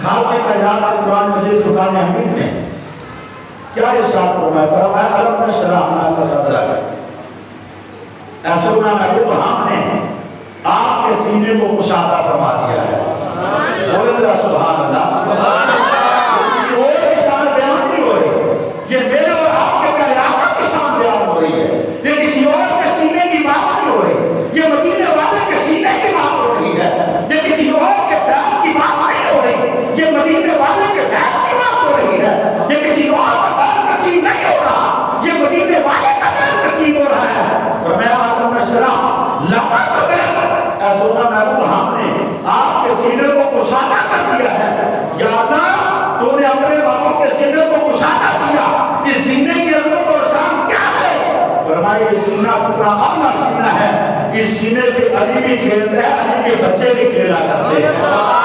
خالق کائنات قرآن مجید فرقان حمید میں کیا ارشاد فرمایا الم نشرح لک صدرک، اے سونا محبوب ہم نے آپ کے سینے کو کشادہ فرما دیا ہے. بولے ذرا سبحان اللہ. کسی اور کی شان بیان نہیں ہو رہی، یہ میرے اور آپ کے پیارے آقا کی شان بیان ہو رہی ہے. یہ کسی اور کے سینے کی بات نہیں ہو رہی، یہ مدینے والے کے سینے کی بات ہو رہی ہے. یہ کسی اور کے پیاس کی بات نہیں ہو رہی، یہ مدینے والے کے پیاس کی بات ہو رہی ہے. یہ کسی اور کا پیر تسلیم نہیں ہو رہا، یہ مدینے والے کا پیر تسلیم ہو رہا ہے. اور میں آدم نشرح لک صدرک، اے سونا محبوب ہم نے آپ کے سینے کو کشادہ کر دیا ہے. یا اللہ تو نے اپنے بابوں کے سینے کو کشادہ کیا. اس سینے کی عظمت اور شان کیا ہے؟ فرمایا یہ سینہ کتنا اعلیٰ سینہ ہے. اس سینے پہ علی بھی کھیلتے ہیں، علی کے بچے بھی کھیلا کرتے ہیں.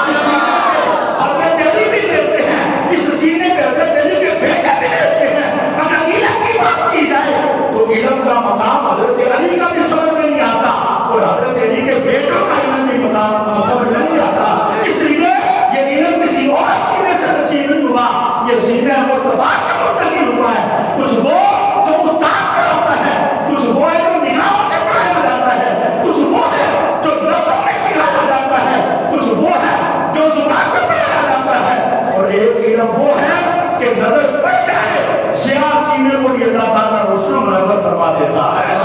اس سینے پہ حضرت علی بھی لیتے ہیں، اس سینے پہ حضرت علی کے بیٹے بھی لیتے ہیں. اگر علم کی بات کی جائے تو علم کا مقام حضرت علی کا بھی سمجھ میں نہیں آتا، اور حضرت علی کے بیٹوں کا علم بھی مقام سمجھ میں نہیں آتا. اس لیے یہ علم کسی اور سینے سے نصیب نہیں ہوا، یہ سینہ مصطفیٰ سے منتقل ہوا ہے. کچھ وہ جو استاد پڑھاتا ہے، کچھ وہ ہے جو نگاہوں سے پڑھایا جاتا ہے، کچھ وہ ہے جو لفظوں میں سکھایا جاتا ہے، کچھ وہ ہے جو زبان سے پڑھایا جاتا ہے، اور ایک علم وہ ہے کہ نظر پڑ جائے سیاہ سینے کو بھی اللہ تعالیٰ روشن و منور فرما دیتا ہے.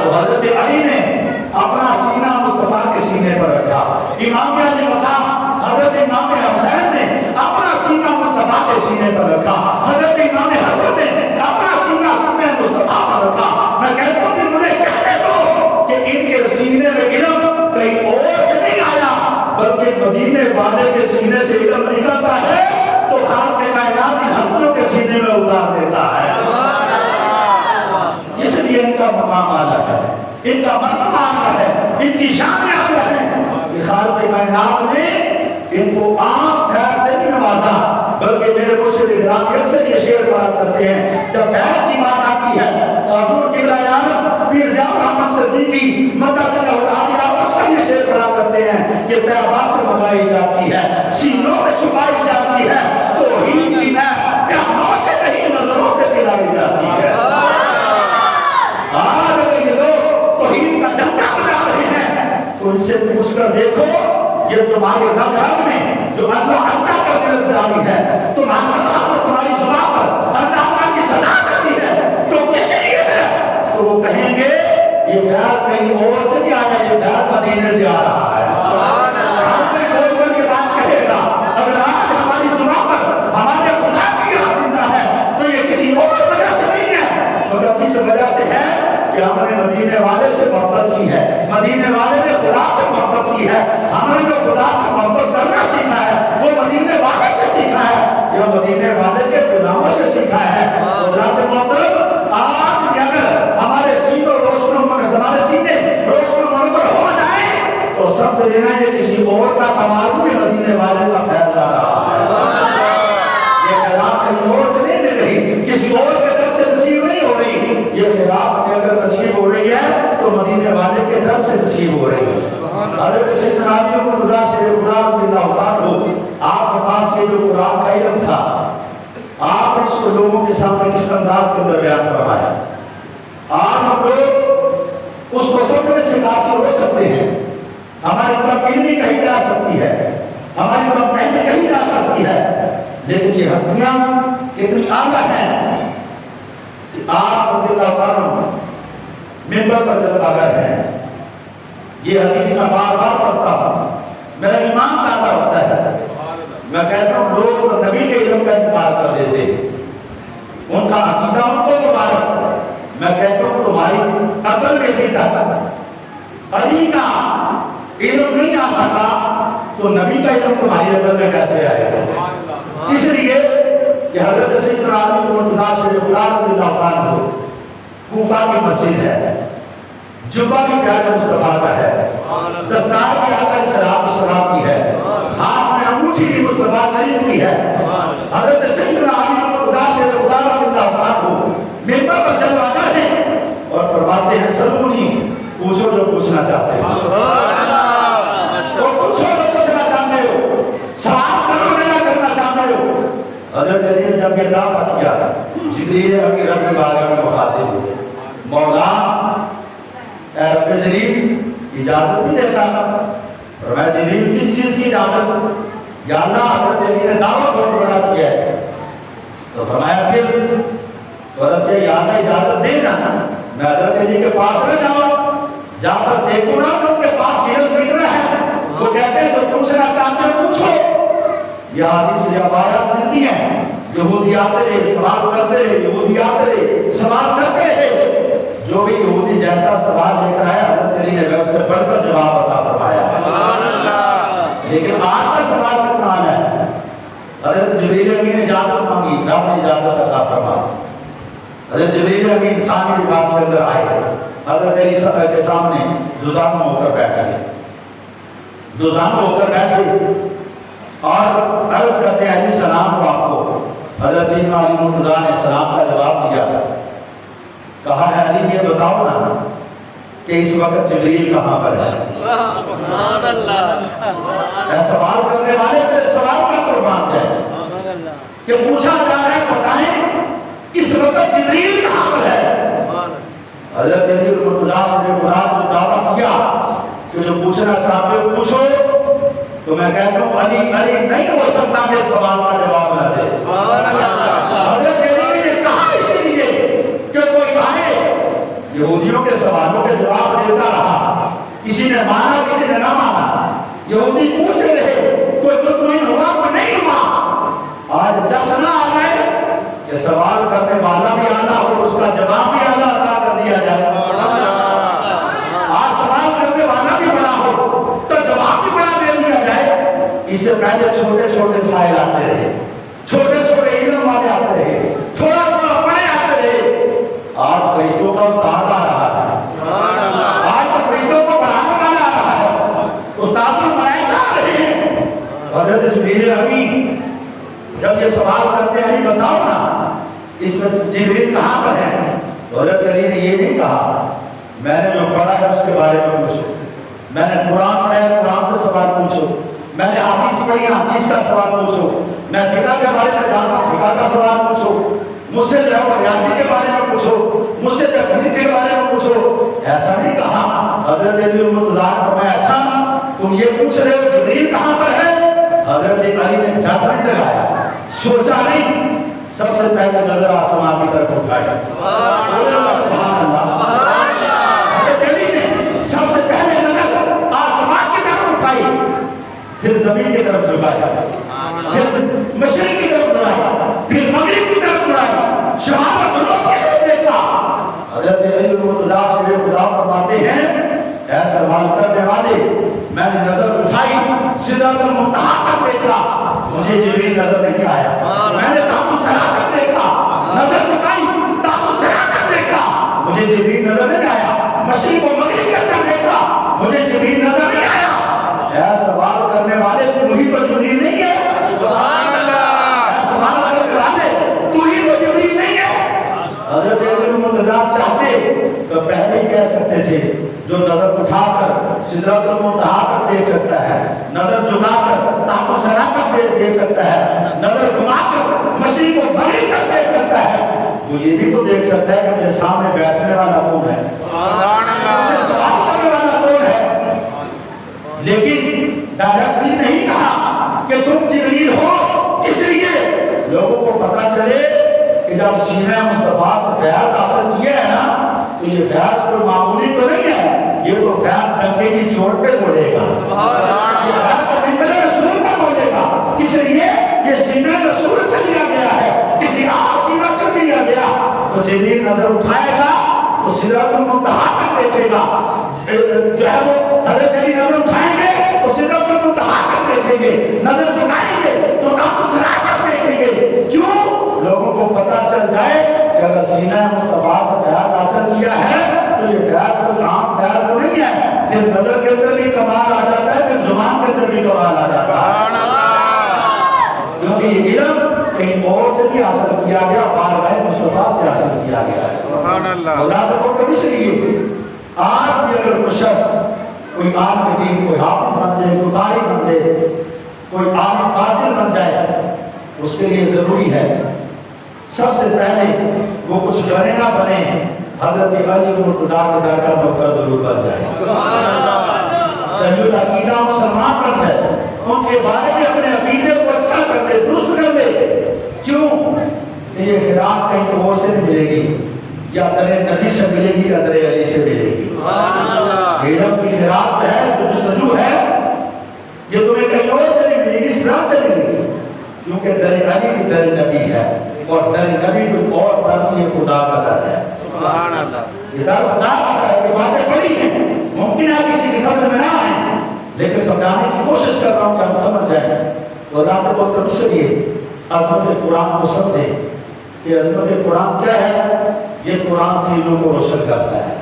تو حضرت علی نے اپنا سینہ مصطفیٰ کے سینے پر رکھا. امام علی مقام حضرت امام حسین نے اپنا سینہ مصطفیٰ کے سینے پر رکھا. حضرت امام حسن نے اپنا سینہ سینے مصطفیٰ پر رکھا. میں کہتا ہوں کہ مجھے کہنے دو کہ ان کے سینے میں علم کہیں اور سے نہیں آیا، بلکہ مدینے والے کے سینے سے علم نکلتا ہے تو خالق کائنات ان ہستیوں کے سینے میں اتار دیتا ہے. اس لیے ان کا مقام اعلیٰ ہے، ان کا مرتبہ اعلیٰ ہے، ان کی شان اعلیٰ ہے. کہ خالق کائنات نے ان کو عام فیض سے نہیں نوازا، بلکہ میرے مرشد گرامی اکثر یہ شعر پڑھا کرتے ہیں جب فیض کی بات آتی ہے. حضور قبلہ عالم پیر ضیاء الرحمن صدیقی مدثر العالیہ اکثر یہ شعر پڑھا کرتے ہیں کہ طیبہ سے منگائی جاتی ہے، سینوں میں چھپائی جاتی ہے، توحید کی میں دھیانوں سے نہیں نظروں سے پلائی جاتی ہے. آج اگر یہ لوگ توحید کا ڈنڈا بجا رہے ہیں تو ان سے پوچھ کر دیکھو یہ تمہارے رگ رگ میں جو اللہ اللہ کا دل جاری ہے، تمہارا پر تمہاری زبان پر اللہ اللہ کی صدا جاری ہے، تو کس لیے ہے؟ تو وہ کہیں گے یہ پیار کہیں اور سے نہیں آیا، یہ پیار مدینے سے آ رہا ہے. ہم سے کوئی کوئی یہ بات کہے گا اگر آج ہماری زبان پر ہمارے خدا کی یاد زندہ ہے تو یہ کسی اور وجہ سے نہیں ہے، مگر اس وجہ سے ہے کہ ہم نے مدینے والے سے محبت کی ہے، مدینے والے نے خدا سے محبت کی ہے. ہم نے جو خدا سے محبت کرنا سیکھا ہے وہ مدینے والے سے سیکھا ہے یا مدینے والے کے غلاموں سے سیکھا ہے. حضرات محترم آج بھی اگر ہمارے سینے روشن منور ہو جائیں تو سمجھ لینا یہ کسی اور کا کمال نہیں، مدینے والے کا فیض آ رہا ہے. یہ خیرات کہیں اور سے نہیں مل رہی، کسی اور کے طرف سے نصیب نہیں ہو رہی. یہ خیرات ہمیں اگر نصیب ہو رہی ہے تو مدینے والے کے در سے نصیب ہو رہی ہے. حضرت سیدنا علی مرتضیٰ شیر خدا رضی اللہ عنہ آپ کے پاس یہ جو قرآن کا علم تھا آپ نے اس کو لوگوں کے سامنے کس انداز کے اندر بیان فرمایا. آج ہم لوگ اس کو سمجھنے سے قاصر ہو سکتے ہیں، ہماری کم علمی کہی جا سکتی ہے، ہماری کم محنت کہی جا سکتی ہے، لیکن یہ ہستیاں اتنی اعلیٰ ہیں کہ آپ رضی اللہ عنہ منبر پر جلوہ گر ہیں. یہ حدیث میں بار بار پڑھتا ہوں، میرا ایمان تازہ ہوتا ہے. میں کہتا ہوں لوگ تو نبی کے علم کا انکار کر دیتے ہیں، ان کا عقیدہ ان کو مبارک. میں کہتا ہوں تمہاری عقل میں نہیں تھا، علی کا علم نہیں آ سکا تو نبی کا علم تمہاری عقل میں کیسے آئے گا؟ اس لیے کہ حضرت سیدنا علی مرتضیٰ شیر خدا رضی اللہ عنہ کوفہ کی مسجد ہے، جبہ بھی پیارے مصطفیٰ کا ہے، دستار بھی آقا سلام کی ہے، ہاتھ میں انگوٹھی بھی مصطفیٰ کریم کی ہے. حضرت سیدنا علی مرتضیٰ شیر خدا رضی اللہ عنہ منبر پر جلوہ گر ہیں اور فرماتے ہیں سلونی، پوچھو جو پوچھنا چاہتے ہیں، پوچھو جو پوچھنا چاہتے ہو. حضرت علی نے جب یہ دعویٰ کیا جبریل امی رب بارگاہ میں مخاطب ہوئے مولا اے رب جلیل اجازت نہیں دیتا اور میں جلیل کس چیز کی اجازت یا اللہ حضرت علی نے دعویٰ بہت بڑا کیا ہے تو فرمایا پھر ورس کے یا اللہ اجازت دینا میں حضرت علی کے پاس نہ جاؤں جہاں پر دیکھوں نا تو ان کے پاس علم کتنا ہے وہ کہتے ہیں جو پوچھنا چاہتے ہیں پوچھو یہ حدیث روایات ملتی ہیں یہودی آتے رہے سوال کرتے رہے یہودی آتے رہے سوال کرتے رہے جو بھی یہودی جیسا سوال لے کر آیا حضرت علی نے اس سے بڑھ کر جواب عطا فرمایا سبحان اللہ لیکن آج کا سوال کتنا ہے حضرت جبریل امین نے اجازت مانگی رب نے اجازت عطا فرمائی حضرت جبریل امین انسانی لباس کے اندر آئے حضرت علی کے سامنے دوزانو ہو کر بیٹھ گئے دوزانو ہو کر بیٹھ گئے اور عرض کرتے ہیں علی سلام ہو آپ کو حضرت سیدنا علی مرتضیٰ نے سلام کا جواب دیا کہا ہے علی یہ بتاؤ نا کہ اس وقت جبریل کہاں پر ہے سبحان اللہ اے سوال کرنے والے تیرے سوال کا قربان جائے کہ پوچھا جا رہا ہے بتائیں اس وقت جبریل کہاں پر ہے حضرت علی مرتضیٰ نے خدا کو دعویٰ کیا کہ جو پوچھنا چاہتے ہو پوچھو تو میں کہتا ہوں علی نہیں ہو سکتا کہ سوال کا جواب نہ دے حضرت علی نے کہا اس لیے کہ کوئی آئے یہودیوں کے سوالوں کے جواب دیتا رہا کسی نے مانا کسی نے نہ مانا یہودی پوچھے رہے کوئی مطمئن ہوا کوئی نہیں ہوا آج جشن آ گئے کہ سوال کرنے والا بھی آنا ہو اس کا جواب بھی آنا عطا کر دیا جائے آج سوال کرنے والا بھی بڑا ہو تو جواب بھی بڑا دے دیا جائے اس سے پہلے چھوٹے چھوٹے سائل آتے رہے چھوٹے چھوٹے علم والے آتے رہے تھوڑا تھوڑا بڑے آتے رہے آج فرشتوں کا استاد آ رہا ہے آج تو فرشتوں کو پڑھانے والا آ رہا ہے استاد بنائے جا رہے ہیں حضرت جبریل امین جب یہ سوال کرتے ہیں علی بتاؤ نا اس میں جبریل کہاں پر ہے حضرت علی نے یہ نہیں کہا میں نے جو پڑھا ہے اس کے بارے میں پوچھو میں نے قرآن پڑھا ہے قرآن سے سوال پوچھو میں نے حدیث پڑھی ہے حدیث کا سوال پوچھو میں فقہ کے بارے میں جانتا ہوں فقہ کا سوال پوچھو مجھ سے جو ہے وہ ریاضی کے بارے میں پوچھو مجھ سے جو فزکس کے بارے میں پوچھو ایسا نہیں کہا حضرت علی مرتضیٰ نے فرمایا اچھا تم یہ پوچھ رہے ہو جبریل کہاں پر ہے حضرت علی نے جھٹ نہیں لگایا سوچا نہیں سب سے پہلے نظر آسمان کی طرف اٹھایا سبحان اللہ حضرت علی نے سب سے پہلے نظر آسمان کی طرف اٹھائی پھر زمین کی طرف جھکایا پھر مشرق کی طرف اٹھایا پھر مغرب کی طرف اٹھایا شمال اور جنوب کی طرف دیکھا حضرت علی مرتضیٰ سے خدا فرماتے ہیں اے سوال کرنے والے میں نے نظر اٹھائی سدرۃ المنتہا تک دیکھا مجھے جبریل نظر نہیں آیا میں نے تحت الثری تک دیکھا نظر جھکائی تحت الثری تک دیکھا مجھے جبریل نظر نہیں آیا مشرق و مغرب کے اندر دیکھا مجھے جبریل نظر نہیں آیا اے سوال کرنے والے تو ہی تو جبریل نہیں ہے سبحان اللہ اے سوال کرنے والے تو ہی تو جبریل نہیں ہے حضرت علی مرتضیٰ چاہتے تو پہلے ہی کہہ سکتے تھے جو نظر اٹھا کر سدرۃ المنتہا تک دیکھ سکتا ہے نظر جھکا کر تحت الثری تک دیکھ سکتا ہے نظر گھما کر مشرق و مغرب تک دیکھ سکتا ہے وہ یہ بھی تو دیکھ سکتا ہے کہ میرے سامنے بیٹھنے والا کون ہے سبحان اللہ اس سے سوال کرنے والا کون ہے لیکن ڈائریکٹلی نہیں کہا کہ تم جبریل ہو اس لیے لوگوں کو پتہ چلے کہ جب سینہ مصطفیٰ سے فیض حاصل کیا ہے نا تو یہ فیض کوئی معمولی تو نہیں ہے یہ تو فیض ڈنڈے کی چوٹ پہ بولے گا یہ فیض منبر رسول پہ بولے گا اس لیے یہ سینہ رسول سے لیا گیا ہے کسی عام سینہ سے لیا گیا تو جبریل نظر اٹھائے گا تو سدرۃ المنتہا تک دیکھے گا جو ہے وہ حضرت علی نظر اٹھائیں گے تو سدرۃ المنتہا تک دیکھیں گے نظر جھکائیں گے تو تحت الثری تک دیکھیں گے کیوں لوگوں کو پتہ چل جائے کہ اگر سینہ مصطفیٰ سے فیض حاصل کیا ہے تو یہ فیض کوئی عام فیض تو نہیں ہے پھر نظر کے اندر بھی کمال آ جاتا ہے پھر زبان کے اندر بھی کمال آ جاتا ہے کیونکہ یہ علم کہیں اور سے بھی حاصل کیا گیا بارگاہ مصطفیٰ سے حاصل کیا گیا سبحان اللہ اولاد کو تو اس لیے آج بھی اگر کوئی شخص کوئی عالم دین کوئی حافظ بن جائے کوئی قاری بن جائے کوئی عالم فاضل بن جائے اس کے لیے ضروری ہے سب سے پہلے وہ کچھ بنے نہ بنے، حضرت علی مرتضیٰ کے در کا نوکر ضرور بن جائے۔ صحیح العقیدہ مسلمان بن جائے، ان کے بارے میں اپنے عقیدے کو اچھا کر لے، درست کر لے۔ کیوں کہ یہ خیرات کہیں اور سے نہیں ملے گی، یا در نبی سے ملے گی یا در علی سے ملے گی۔ علم کی خیرات ہے جو جستجو ہے، یہ تمہیں کہیں اور سے نہیں ملے گی، اس در سے ملے گی، کیونکہ در علی بھی در نبی ہے، اور در نبی بھی اور در یہ خدا کا در ہے۔ سبحان اللہ، یہ در خدا کا در ہے۔ یہ باتیں بڑی ہیں، ممکن ہے کسی کی سمجھ میں نہ آئیں، لیکن سمجھانے کی کوشش کر رہا ہوں کہ ہم سمجھ جائیں، اور رات کو تب اس لیے عظمت قرآن کو سمجھیں کہ عظمت قرآن کیا ہے۔ یہ قرآن سینوں کو روشن کرتا ہے،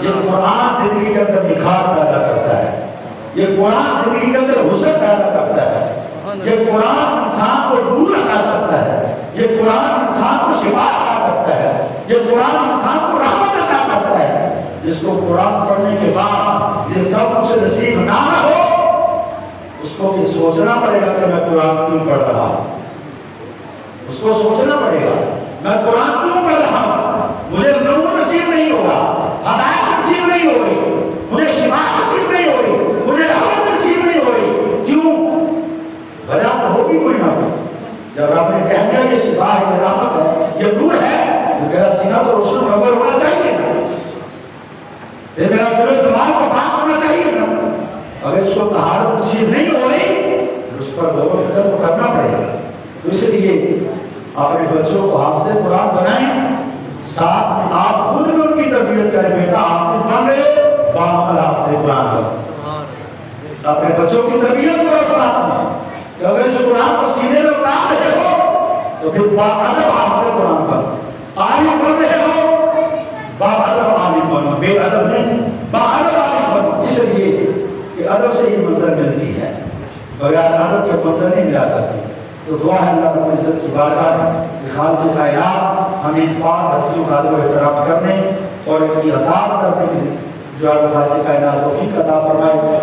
یہ قرآن زندگی کے اندر نکھار پیدا کرتا ہے، یہ قرآن زندگی کے اندر حسن پیدا کرتا ہے، یہ قرآن انسان کو نور عطا کرتا ہے، یہ قرآن انسان کو شفا عطا کرتا ہے، یہ قرآن انسان کو رحمت عطا کرتا ہے۔ جس کو قرآن پڑھنے کے بعد یہ سب کچھ نصیب نہ ہو، اس کو بھی سوچنا پڑے گا کہ میں قرآن کیوں پڑھ رہا ہوں۔ اس کو سوچنا پڑے گا میں قرآن کیوں پڑھ رہا ہوں، مجھے نور نصیب نہیں ہو رہا، ہدایت نصیب نہیں ہو رہی، مجھے شفا نصیب نہیں ہو رہی، مجھے رحمت نصیب نہیں ہو رہی۔ کیوں؟ وجہ تو ہوگی کوئی نہ کوئی۔ جب رب نے کہہ دیا یہ شفا ہے، یہ رحمت ہے، یہ نور ہے، تو میرا سینہ تو روشن منور ہونا چاہیے نا، پھر میرا دل و دماغ کو پاک ہونا چاہیے نا۔ اگر اس کو طہارت نصیب نہیں ہو رہی تو اس پر غور و فکر تو کرنا پڑے گا۔ تو اس لیے اپنے بچوں کو حافظ قرآن بنائیں، ساتھ میں آپ خود بھی ان کی تربیت کریں۔ بیٹا حافظ بن رہے ہو، باعمل حافظ قرآن بنو، اپنے بچوں کی تربیت کرو ساتھ میں کہ اگر اس قرآن کو سینے میں اتار رہے ہو تو پھر باادب حافظ قرآن بنو، عالم بن رہے ہو باادب عالم بنو، بے ادب نہیں، باادب عالم بنو۔ اس لیے کہ ادب سے ہی منزل ملتی ہے، بغیر ادب کے منزل نہیں ملا کرتی۔ تو دعا ہے اللہ رب العزت کی بارگاہ میں کہ خالق کائنات ہمیں ان پاک ہستیوں کا ادب و احترام کرنے اور ان کی اطاعت کرنے کی جو خالق کائنات توفیق عطا فرمائے۔